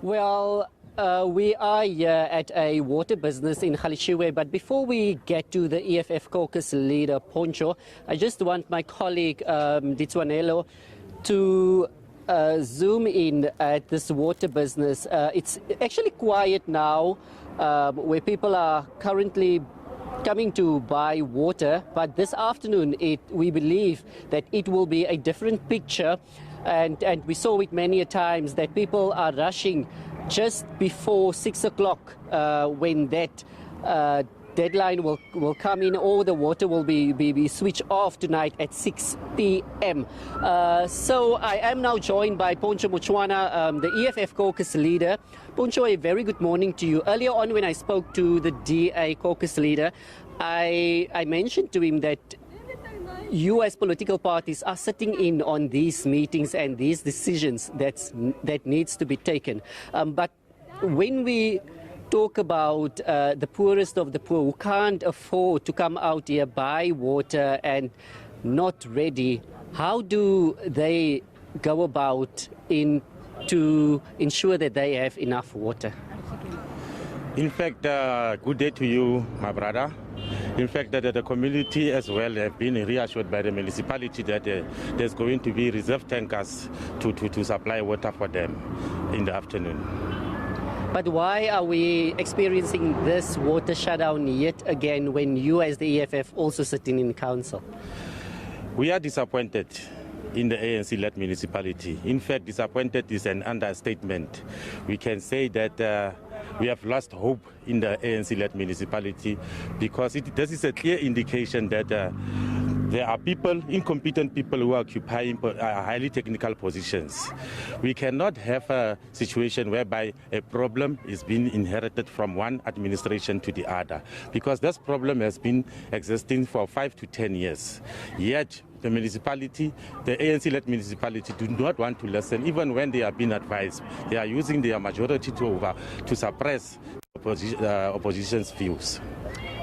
Well, we are here at a water business in Kagisho, but before we get to the EFF Caucus leader, Pontsho, I just want my colleague, Ditwanelo, to zoom in at this water business. It's actually quiet now, where people are currently coming to buy water, but this afternoon we believe that it will be a different picture, and we saw it many a times that people are rushing just before 6 o'clock when that deadline will come in, or the water will be switched off tonight at 6 p.m. So I am now joined by Pontsho Mocwana, the EFF Caucus leader. Pontsho, a very good morning to you. Earlier on when I spoke to the DA Caucus leader, I mentioned to him that you as political parties are sitting in on these meetings and these decisions that needs to be taken. But when we talk about the poorest of the poor who can't afford to come out here, buy water and not ready, how do they go about to ensure that they have enough water? In fact, good day to you, my brother. In fact, the community as well have been reassured by the municipality that there's going to be reserve tankers to supply water for them in the afternoon. But why are we experiencing this water shutdown yet again when you as the EFF also sitting in council? We are disappointed in the ANC-led municipality. In fact, disappointed is an understatement. We can say that we have lost hope in the ANC-led municipality because this is a clear indication that there are people, incompetent people who are occupying highly technical positions. We cannot have a situation whereby a problem is being inherited from one administration to the other, because this problem has been existing for 5 to 10 years. Yet the municipality, the ANC-led municipality, do not want to listen, even when they are being advised. They are using their majority to suppress opposition's views.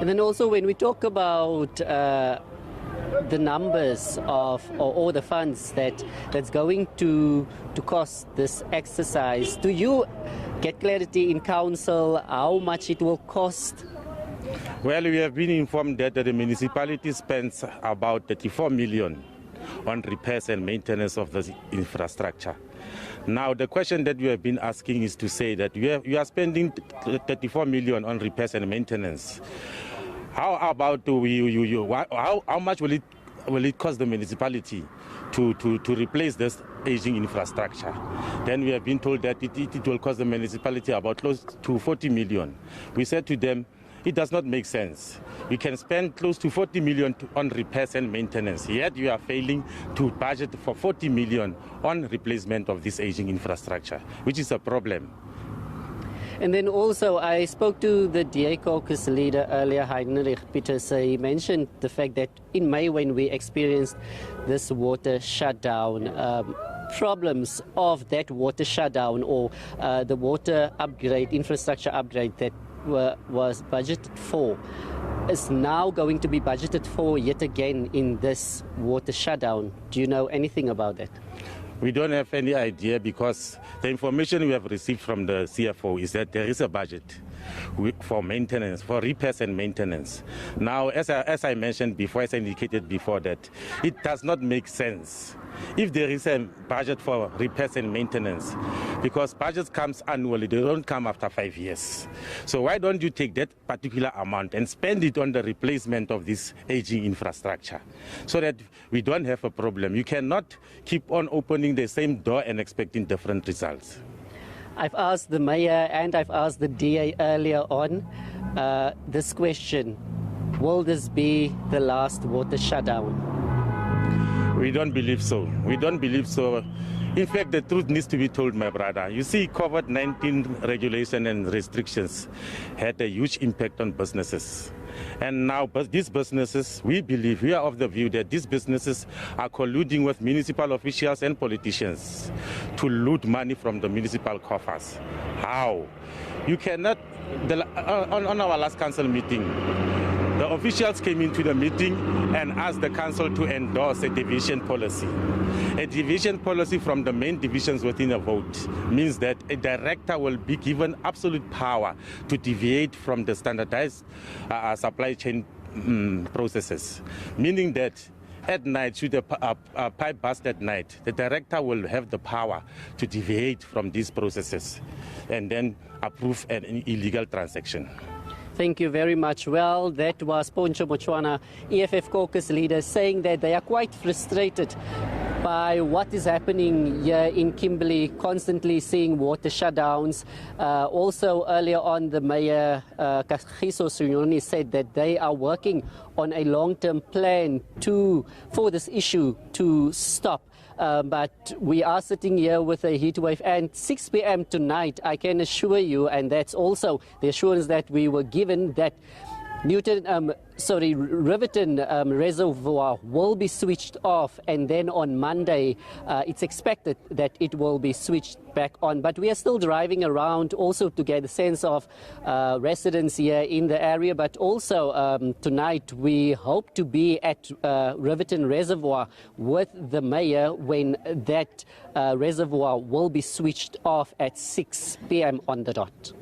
And then also when we talk about the numbers of or the funds that's going to cost this exercise, do you get clarity in council how much it will cost? Well, we have been informed that the municipality spends about 34 million on repairs and maintenance of the infrastructure. Now, the question that we have been asking is to say that you are spending 34 million on repairs and maintenance. How about how much will it cost the municipality to replace this aging infrastructure? Then we have been told that it will cost the municipality about close to 40 million. We said to them, it does not make sense. You can spend close to 40 million on repairs and maintenance, yet you are failing to budget for 40 million on replacement of this aging infrastructure, which is a problem. And then also, I spoke to the DA Caucus leader earlier, Heinrich Pieterse. He mentioned the fact that in May, when we experienced this water shutdown, problems of that water shutdown or the water upgrade, infrastructure upgrade that was budgeted for, is now going to be budgeted for yet again in this water shutdown. Do you know anything about that? We don't have any idea, because the information we have received from the CFO is that there is a budget for maintenance, for repairs and maintenance. Now, as I mentioned before, as I indicated before, that it does not make sense if there is a budget for repairs and maintenance, because budgets comes annually, they don't come after 5 years. So why don't you take that particular amount and spend it on the replacement of this aging infrastructure, so that we don't have a problem? You cannot keep on opening the same door and expecting different results. I've asked the mayor and I've asked the DA earlier on this question: will this be the last water shutdown? We don't believe so. We don't believe so. In fact, the truth needs to be told, my brother. You see, COVID-19 regulation and restrictions had a huge impact on businesses. And now these businesses, we are of the view that these businesses are colluding with municipal officials and politicians to loot money from the municipal coffers. How? You cannot, on our last council meeting, The officials came into the meeting and asked the council to endorse a deviation policy. A deviation policy from the main divisions within a vote means that a director will be given absolute power to deviate from the standardized supply chain processes, meaning that at night, should a pipe burst at night, the director will have the power to deviate from these processes and then approve an illegal transaction. Thank you very much. Well, that was Pontsho Mocwana, EFF Caucus leader, saying that they are quite frustrated by what is happening here in Kimberley, constantly seeing water shutdowns. Also, earlier on, the Mayor, Kagisho Sonyoni, said that they are working on a long-term plan for this issue to stop. But we are sitting here with a heat wave, and 6 p.m. tonight, I can assure you, and that's also the assurance that we were given, that Riverton Reservoir will be switched off, and then on Monday it's expected that it will be switched back on. But we are still driving around also to get a sense of residents here in the area, but also tonight we hope to be at Riverton Reservoir with the mayor when that reservoir will be switched off at 6 p.m. on the dot.